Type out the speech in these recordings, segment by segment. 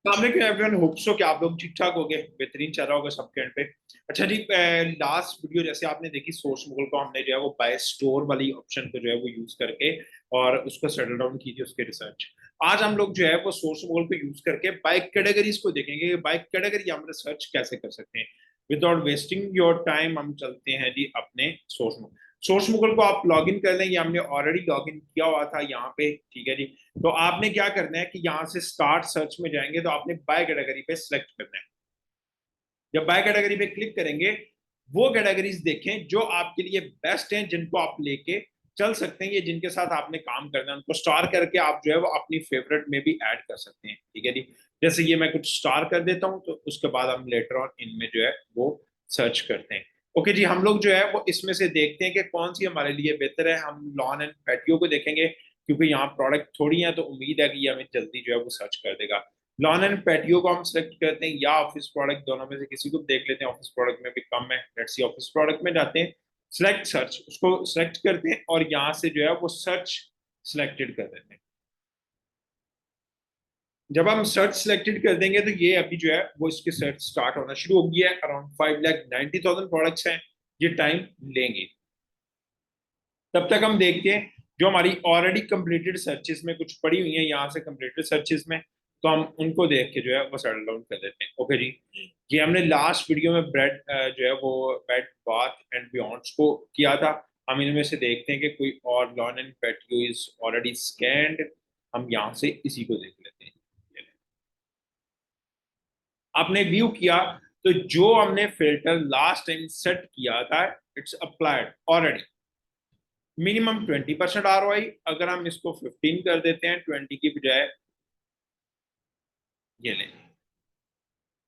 Everyone, hope so कि आप लोग ठीक ठाक हो गए, बेहतरीन चल रहा होगा सबके एंड पे। अच्छा जी, लास्ट वीडियो जैसे आपने देखी सोर्स मुगल को, हमने जो है वो बाय स्टोर वाली ऑप्शन को जो है वो यूज करके और उसको सेटल डाउन की थी उसके रिसर्च। आज हम लोग जो है वो सोर्स मुगल को यूज करके बाय कैटेगरीज को देखेंगे कि बाय कैटेगरी हम रिसर्च कैसे कर सकते हैं। विदाउट वेस्टिंग योर टाइम हम चलते हैं जी अपने सोर्स मुगल को आप लॉग इन कर लें, ये हमने ऑलरेडी लॉग इन किया हुआ था यहाँ पे, ठीक है जी। तो आपने क्या करना है कि यहाँ से स्टार्ट सर्च में जाएंगे तो आपने बाय कैटेगरी पे सिलेक्ट करना है। जब बाय कैटेगरी पे क्लिक करेंगे, वो कैटेगरीज देखें जो आपके लिए बेस्ट हैं, जिनको आप लेके चल सकते हैं, ये जिनके साथ आपने काम करना है उनको स्टार करके आप जो है वो अपनी फेवरेट में भी ऐड कर सकते हैं, ठीक है जी। जैसे ये मैं कुछ स्टार कर देता हूँ, तो उसके बाद हम लेटर ऑन इनमें जो है वो सर्च करते हैं। ओके जी, हम लोग जो है वो इसमें से देखते हैं कि कौन सी हमारे लिए बेहतर है। हम लॉन एंड पैटियो को देखेंगे, क्योंकि यहाँ प्रोडक्ट थोड़ी है तो उम्मीद है कि ये हमें जल्दी जो है वो सर्च कर देगा। लॉन एंड पैटियो को हम सेलेक्ट करते हैं या ऑफिस प्रोडक्ट, दोनों में से किसी को देख लेते हैं। ऑफिस प्रोडक्ट में भी कम है, लेट्स सी ऑफिस प्रोडक्ट में जाते हैं, सिलेक्ट सर्च, उसको सिलेक्ट करते हैं और यहाँ से जो है वो सर्च सिलेक्टेड कर देते हैं। जब हम सर्च सिलेक्टेड कर देंगे तो ये अभी जो है वो इसके सर्च स्टार्ट होना शुरू हो गया है। अराउंड 5,90,000 प्रोडक्ट्स हैं, ये टाइम लेंगे। तब तक हम देखते हैं जो हमारी ऑलरेडी कंप्लीटेड सर्चेस में कुछ पड़ी हुई है, यहाँ से कंप्लीटेड सर्चेस में, तो हम उनको देख के जो है वो सेटल डाउन कर देते हैं। ओके जी, ये हमने लास्ट वीडियो में ब्रेड जो है वो बेड बाथ एंड बियॉन्ड्स को किया था। हम इनमें से देखते हैं कि कोई और lawn and patio is already scanned. हम यहाँ से इसी को देख लेते हैं। आपने व्यू किया तो जो हमने फिल्टर लास्ट टाइम सेट किया था, it's applied already. Minimum 20% ROI, अगर हम इसको 15 कर देते हैं 20 की बजाय, ये लें,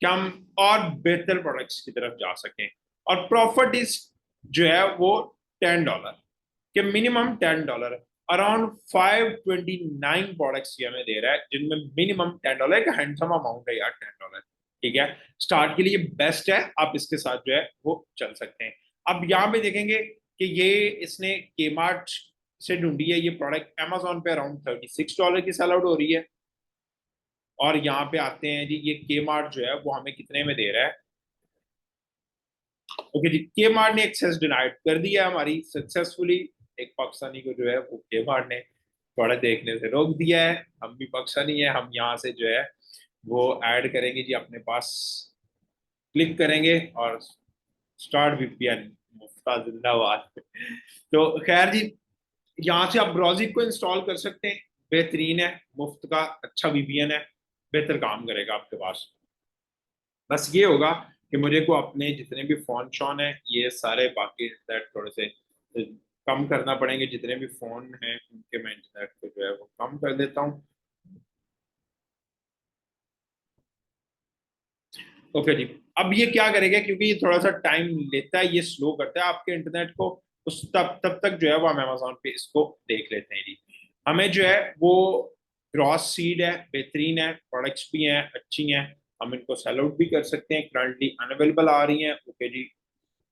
क्या हम और बेहतर प्रोडक्ट्स की तरफ जा सकें। और प्रॉफिट इज जो है वो $10 के, मिनिमम $10। अराउंड 529 प्रोडक्ट्स ये हमें दे रहा है जिनमें मिनिमम $10, एक हैंडसम अमाउंट है यार, $10, ठीक है। स्टार्ट के लिए बेस्ट है, आप इसके साथ जो है वो चल सकते हैं। अब यहाँ पे देखेंगे कि ये इसने केमार्ट से ढूंढी है ये प्रोडक्ट, अमेजोन पे अराउंड $36 की सेल आउट हो रही है। और यहाँ पे आते हैं जी, ये के मार्ट जो है वो हमें कितने में दे रहा है। ओके जी, के मार्ट ने एक्सेस डिनाइड कर दिया हमारी सक्सेसफुली। एक पाकिस्तानी को जो है वो के मार्ट ने थोड़ा देखने से रोक दिया है। हम भी पाकिस्तानी है, हम यहाँ से जो है वो ऐड करेंगे जी अपने पास, क्लिक करेंगे और स्टार्ट VPN, मुफ्ता जिंदाबाद। तो खैर जी, यहाँ से आप ब्राउजिंग को इंस्टॉल कर सकते हैं, बेहतरीन है, मुफ्त का अच्छा VPN है, बेहतर काम करेगा आपके पास। बस ये होगा कि मुझे को अपने जितने भी फोन शॉन है ये सारे बाकी इंटरनेट थोड़े से कम करना पड़ेंगे। जितने भी फोन हैं उनके मैं इंटरनेट को जो है वो कम कर देता हूँ। ओके जी, अब ये क्या करेगा, क्योंकि ये थोड़ा सा टाइम लेता है, ये स्लो करता है आपके इंटरनेट को, उस तब तब तक जो है वो हम अमेजोन पे इसको देख लेते हैं जी। हमें जो है वो क्रॉस सीड है, बेहतरीन है, प्रोडक्ट्स भी हैं, अच्छी हैं, हम इनको सेल आउट भी कर सकते हैं। करंटली अनअवेलेबल आ रही हैं, ओके जी,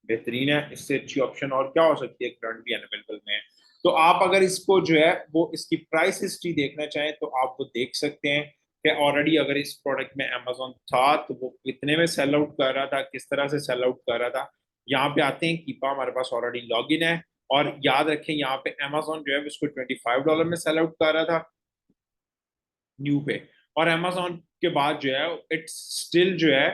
बेहतरीन है। इससे अच्छी ऑप्शन और क्या हो सकती है, करंटली अवेलेबल में। तो आप अगर इसको जो है वो इसकी प्राइस हिस्ट्री देखना चाहें तो आप वो देख सकते हैं कि ऑलरेडी अगर इस प्रोडक्ट में अमेजोन था तो वो कितने में सेल आउट कर रहा था, किस तरह से सेल आउट कर रहा था। यहाँ पे आते हैं, कीपा हमारे पास ऑलरेडी लॉग इन है। और याद रखें यहाँ पे अमेजोन जो है उसको $25 में सेल आउट कर रहा था न्यू पे। और अमेजोन के बाद जो है इट्स स्टिल जो है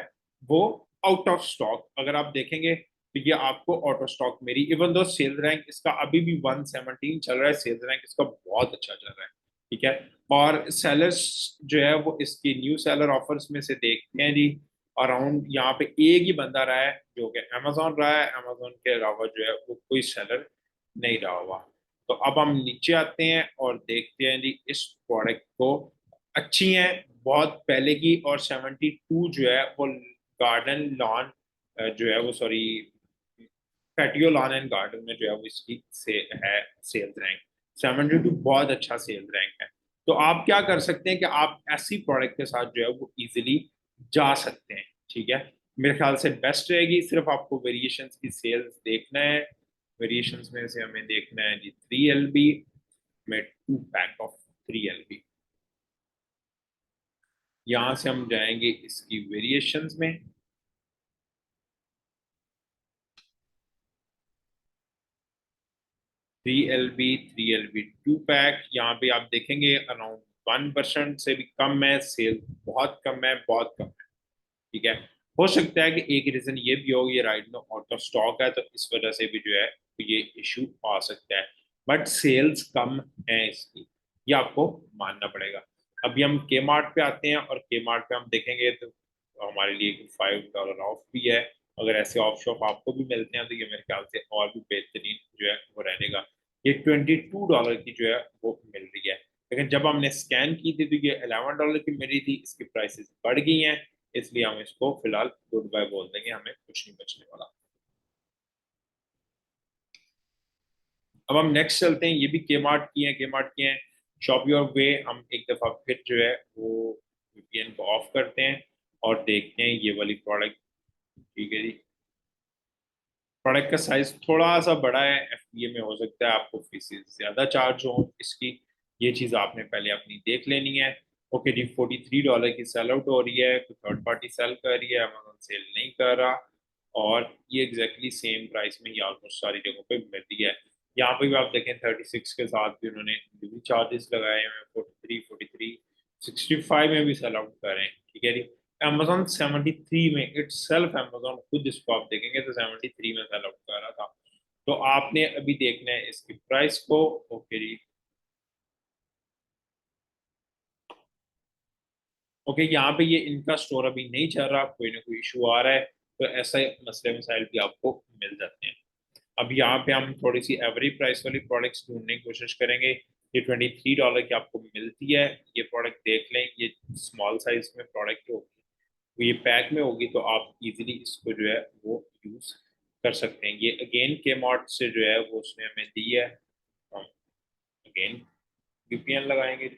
वो आउट ऑफ स्टॉक। अगर आप देखेंगे तो ये आपको आउट ऑफ स्टॉक मेरी, इवन दो सेल्स रैंक इसका अभी भी 117 चल रहा है, सेल्स रैंक इसका बहुत अच्छा चल रहा है, ठीक है। और सेलर्स जो है वो इसकी न्यू सेलर ऑफर्स में से देखते हैं जी, अराउंड यहाँ पे एक ही बंदा रहा है जो कि अमेजोन रहा है। अमेजोन के अलावा जो है वो कोई सेलर नहीं रहा हुआ। तो अब हम नीचे आते हैं और देखते हैं जी इस प्रोडक्ट को, अच्छी हैं बहुत पहले की। और 72 जो है वो गार्डन लॉन जो है वो, sorry, patio lawn and garden में जो है वो इसकी से है सेल्स रैंक। 72 बहुत अच्छा सेल्स रैंक है। तो आप क्या कर सकते हैं कि आप ऐसी प्रोडक्ट के साथ जो है वो इजीली जा सकते हैं, ठीक है। मेरे ख्याल से बेस्ट रहेगी। सिर्फ आपको वेरिएशंस की सेल्स देखना है। वेरिएशंस में से हमें देखना है जी 3 LB में 2 पैक ऑफ 3 LB, यहाँ से हम जाएंगे इसकी वेरिएशंस में। 3 LB 3 LB 2 पैक, यहाँ पे आप देखेंगे अराउंड 1% से भी कम है सेल, बहुत कम है, बहुत कम है। ठीक है, हो सकता है कि एक रीजन ये भी हो, ये राइट में आउट ऑफ स्टॉक है, तो इस वजह से भी जो है ये इशू आ सकता है। बट सेल्स कम है इसकी, ये आपको मानना पड़ेगा। अभी हम के मार्ट पे आते हैं, और के मार्ट पे हम देखेंगे तो हमारे लिए $5 ऑफ भी है। अगर ऐसे ऑफ शॉप आपको भी मिलते हैं तो ये मेरे ख्याल से और भी बेहतरीन जो है वो रहने का। ये $22 की जो है वो मिल रही है, लेकिन जब हमने स्कैन की थी तो ये $11 की मिल रही थी, इसकी प्राइसेस बढ़ गई हैं, इसलिए हम इसको फिलहाल गुड बाय बोल देंगे, हमें कुछ नहीं बचने वाला। अब हम नेक्स्ट चलते हैं, ये भी के मार्ट की है, के मार्ट की है। शॉप योर वे, हम एक दफा फिर जो है वो वीपीएन को ऑफ करते हैं और देखते हैं ये वाली प्रोडक्ट। ठीक है जी, प्रोडक्ट का साइज थोड़ा सा बड़ा है, एफबीए में हो सकता है आपको फीसेस ज्यादा चार्ज हो इसकी, ये चीज आपने पहले अपनी देख लेनी है। ओके जी, $43 की सेल आउट हो रही है, कोई थर्ड पार्टी सेल कर रही है, अमेजोन सेल नहीं कर रहा, और ये एग्जैक्टली सेम प्राइस में ये ऑलमोस्ट सारी जगहों पे मिल रही है। यहाँ पे भी आप देखें 36 के साथ भी उन्होंने डिलीवरी चार्जेस लगाए हैं, 43 में भी सेल आउट कर रहे हैं। ठीक है जी, Amazon 73 में इट सेल्फ, अमेजोन खुद इसको आप देखेंगे तो 73 में सेल आउट कर रहा था। तो आपने अभी देखना है इसकी प्राइस को। ओके जी, ओके, यहाँ पे ये इनका स्टोर अभी नहीं चल रहा, कोई ना कोई इशू आ रहा है, तो ऐसा मसले मसाइल भी आपको मिल जाते हैं। अब यहाँ पे हम थोड़ी सी एवरेज प्राइस वाली प्रोडक्ट्स ढूंढने की कोशिश करेंगे। ये $23 की आपको मिलती है, ये प्रोडक्ट देख लें, ये स्मॉल साइज में प्रोडक्ट होगी, तो ये पैक में होगी, तो आप इजीली इसको जो है वो यूज कर सकते हैं। ये अगेन के मार्ट से जो है वो उसने हमें दी है, हम अगेन वीपीएन लगाएंगे।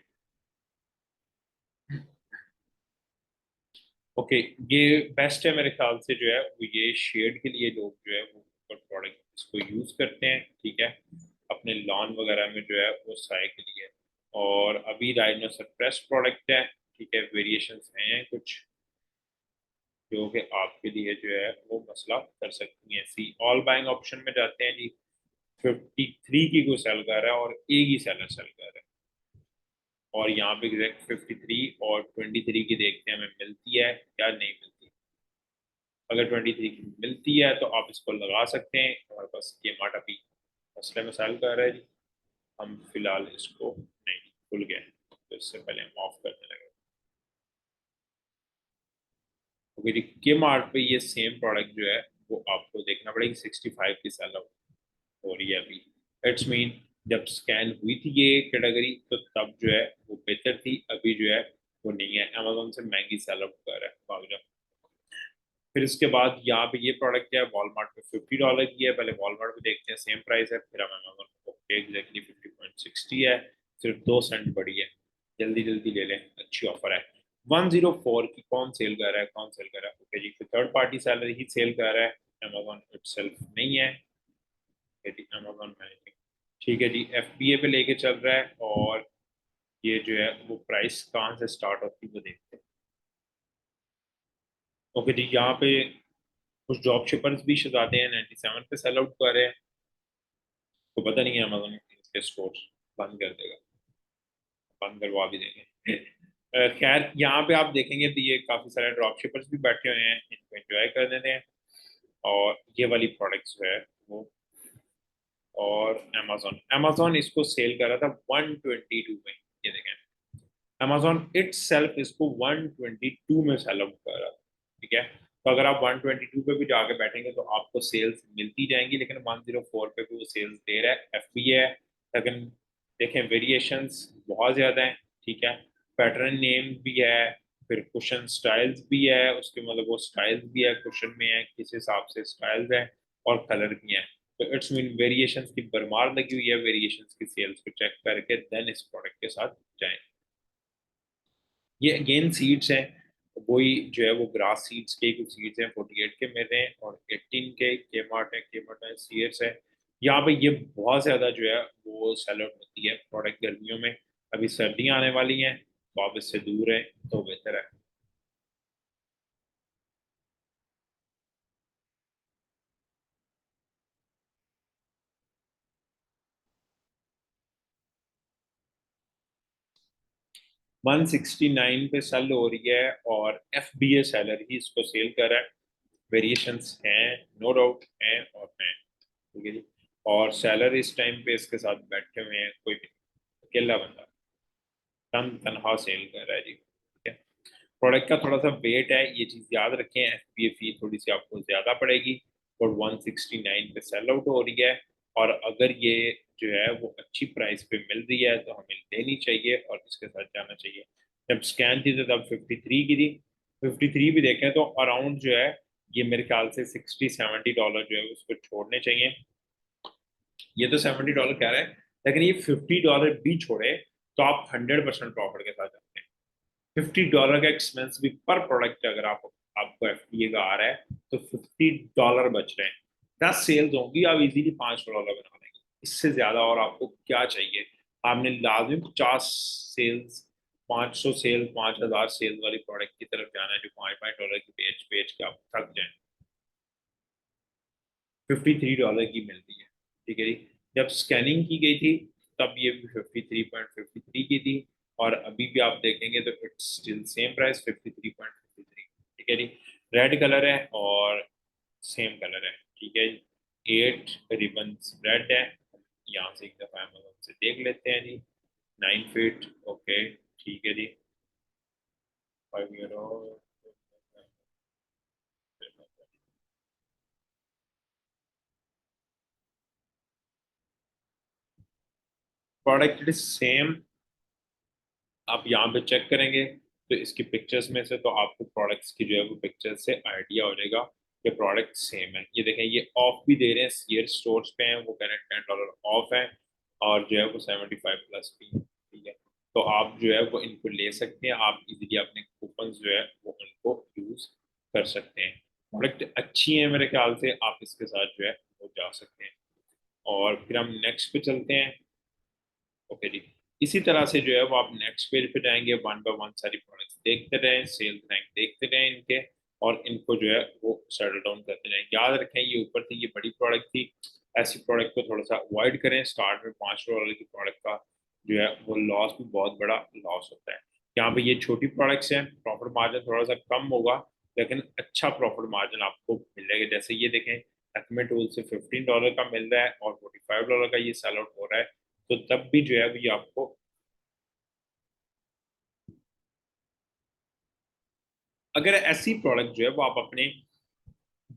ओके, ये बेस्ट है मेरे ख्याल से जो है वो, ये शेड के लिए लोग जो है वो प्रोडक्ट इसको यूज करते हैं। ठीक है, अपने लॉन वगैरह में जो है वो साए के लिए। और अभी राइनो सरप्रेस प्रोडक्ट है, ठीक है, वेरिएशंस हैं कुछ जो कि आपके लिए जो है वो मसला कर सकती हैं। सी ऑल बाइंग ऑप्शन में जाते हैं जी, 53 की कोई सेल कर रहा है और एक ही सेलर सेल कर रहा है, और यहाँ पे एग्जैक्ट 53 और 23 की देखते हैं हमें मिलती है या नहीं मिलती। अगर 23 की मिलती है तो आप इसको लगा सकते हैं, हमारे पास ये मार्ट अभी मसले मसाइल कर रहा है जी, हम फिलहाल इसको नहीं, खुल गए तो इससे पहले हम ऑफ करने लगे। ओके जी, के मार्ट पे ये सेम प्रोडक्ट जो है वो आपको देखना पड़ेगी, 65 की सेल हो रही है अभी। इट्स मीन जब स्कैन हुई थी ये कैटेगरी तो तब जो है वो बेहतर थी, अभी जो है वो नहीं है, अमेजोन से महंगी सेल आउट कर रहा है भाग। फिर इसके बाद यहाँ पे ये प्रोडक्ट है वॉलमार्ट पे $50 की है, पहले वॉलमार्ट पे देखते हैं सेम प्राइस है, फिर हम अमेजोन पे एग्जैक्टली 50.60 है, सिर्फ 2 सेंट बढ़ी है। जल्दी जल्दी ले लें, अच्छी ऑफर है। 104 की कौन सेल कर रहा है, कौन सेल कर रहा है? ओके जी, फिर थर्ड पार्टी सेलर ही सेल कर रहा है, अमेजोन इटसेल्फ नहीं है। अमेजोन मैनेजिंग, ठीक है जी, एफबीए पे लेके चल रहा है, और ये जो है वो प्राइस कहाँ से स्टार्ट होती है वो देखते हैं। ओके जी, यहाँ पे कुछ ड्रॉप शिपर्स भी शहजादे हैं 97 पे सेल आउट कर रहे हैं, तो पता नहीं है अमेजोन इसके स्टोर बंद कर देगा, बंद करवा भी देंगे। खैर, यहाँ पे आप देखेंगे तो ये काफी सारे ड्रॉप शिपर्स भी बैठे हुए हैं, इनको एंजॉय कर देते हैं। और ये वाली प्रोडक्ट्स जो है वो, और अमेजोन अमेजोन इसको सेल कर रहा था 122 में, ये देखें, अमेजोन इट सेल्फ इसको 122 में सेल आउट कर रहा था। ठीक है, तो अगर आप 122 पे भी जाके बैठेंगे तो आपको सेल्स मिलती जाएंगी, लेकिन 104 पे भी वो सेल्स दे रहा है, एफ बी है। लेकिन देखें वेरिएशंस बहुत ज़्यादा हैं। ठीक है, पैटर्न नेम भी है, फिर कुशन स्टाइल्स भी है, उसके मतलब वो स्टाइल्स भी है कुशन में है, किस हिसाब से स्टाइल्स है, और कलर भी है। तो इट्स मीन वेरिएशंस की भरमार लगी हुई है, वेरिएशंस की सेल्स को चेक करके देन इस प्रोडक्ट के साथ जाएं। ये अगेन सीड्स हैं, वही जो है वो ग्रास सीड्स के कुछ सीड्स हैं, 48 के मिल रहे हैं, और 18 के मार्ट है, के मार्ट है, सीएस है। यहाँ पे ये बहुत ज्यादा जो है वो सेल आउट होती है प्रोडक्ट गर्मियों में। अभी सर्दियाँ आने वाली हैं, तो आप इससे दूर हैं तो बेहतर है। 169 पे सेल हो रही है और FBA सेलर ही इसको सेल कर रहा है। वेरिएशंस हैं, नो डाउट हैं और हैं, ठीक है जी। और सेलर इस टाइम पे इसके साथ बैठे हुए हैं, कोई भी अकेला बंदा तनहा सेल कर रहा है जी, ठीक है। प्रोडक्ट का थोड़ा सा वेट है, ये चीज याद रखें, FBA फी थोड़ी सी आपको ज्यादा पड़ेगी और 169 पे सेल आउट हो रही है। और अगर ये जो है वो अच्छी प्राइस पे मिल रही है तो हमें लेनी चाहिए और इसके साथ जाना चाहिए। जब स्कैन थी तो तब 53 की थी। 53 भी देखें तो अराउंड जो है ये मेरे ख्याल से $60-70 जो है उसको छोड़ने चाहिए। ये तो $70 कह रहा है, लेकिन ये $50 भी छोड़े तो आप 100% प्रॉफिट के साथ जाते हैं। $50 का एक्सपेंस भी पर प्रोडक्ट अगर आपको FBA का आ रहा है तो $50 बच रहे हैं। 10 सेल्स होंगी, आप इजीली $5 बना लेंगे। इससे ज्यादा और आपको क्या चाहिए? आपने लाजमी 50 सेल्स, 500 सेल, 5000 सेल वाली प्रोडक्ट की तरफ जाना है जो $5-5 की बेच बेच के आप थक जाए। $53 की मिलती है, ठीक है जी। जब स्कैनिंग की गई थी तब ये भी 53.53 की थी और अभी भी आप देखेंगे तो इट्स स्टिल सेम प्राइस 53.53, ठीक है जी। रेड कलर है और सेम कलर है, ठीक है। 8 रिबन्स रेड है। यहाँ से एक दफा अमेजोन से देख लेते हैं जी। 9 फीट, ओके, ठीक है जी। 5 यूरो। Product is same. आप यहाँ पे चेक करेंगे तो इसकी पिक्चर्स में से तो आपको प्रोडक्ट्स की जो है वो पिक्चर्स से आइडिया हो जाएगा कि प्रोडक्ट सेम है। ये देखें, ये ऑफ भी दे रहे हैं, सीयर स्टोर्स पे हैं, वो कह रहे हैं $10 ऑफ है और जो है वो 75+ भी है, ठीक है। तो आप जो है वो इनको ले सकते हैं, आप इजीली अपने कूपन जो है वो उनको यूज कर सकते हैं। प्रोडक्ट अच्छी है मेरे ख्याल से, आप इसके साथ जो है वो जा सकते हैं। और फिर हम नेक्स्ट पे चलते हैं। ओके जी। इसी तरह से जो है वो आप नेक्स्ट पेज पे जाएंगे, वन बाय वन सारी प्रोडक्ट्स देखते रहें, सेल्स रैंक देखते रहें इनके, और इनको जो है वो सेटल डाउन करते रहें। याद रखें ये ऊपर थी, ये बड़ी प्रोडक्ट थी, ऐसी प्रोडक्ट को थोड़ा सा अवॉइड करें। स्टार्ट में $5 की प्रोडक्ट का जो है वो लॉस भी बहुत बड़ा लॉस होता है। यहाँ पे ये छोटी प्रोडक्ट्स हैं, प्रॉफिट मार्जिन थोड़ा सा कम होगा लेकिन अच्छा प्रॉफिट मार्जिन आपको मिलेगा। जैसे ये देखें, एक्मे टूल से $15 का मिल रहा है और $45 का ये सेल आउट हो रहा है, तो तब भी जो है अभी आपको, अगर ऐसी प्रोडक्ट जो है वो आप अपने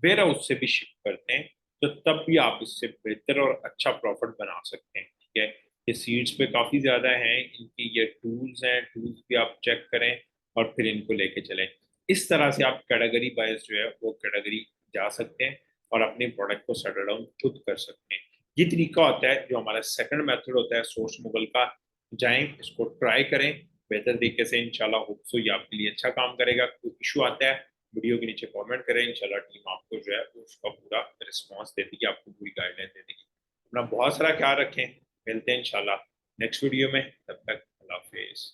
वेयर हाउस से भी शिप करते हैं तो तब भी आप इससे बेहतर और अच्छा प्रॉफिट बना सकते हैं, ठीक है। ये सीड्स पे काफी ज्यादा हैं, इनकी ये टूल्स हैं, टूल्स भी आप चेक करें और फिर इनको लेके चलें। इस तरह से आप कैटेगरी वाइज जो है वो कैटेगरी जा सकते हैं और अपने प्रोडक्ट को सेटल डाउन खुद कर सकते हैं। ये तरीका होता है जो हमारा सेकंड मेथड होता है सोर्स मुगल का। जाएं, इसको ट्राई करें बेहतर तरीके से, इंशाल्लाह होप सो ये आपके लिए अच्छा काम करेगा। कोई इशू आता है वीडियो के नीचे कमेंट करें, इंशाल्लाह टीम आपको जो है उसका पूरा रिस्पॉन्स दे देगी, आपको पूरी गाइडलाइन दे देगी। अपना बहुत सारा ख्याल रखें, मिलते हैं इंशाल्लाह नेक्स्ट वीडियो में, तब तक अल्लाह हाफिज।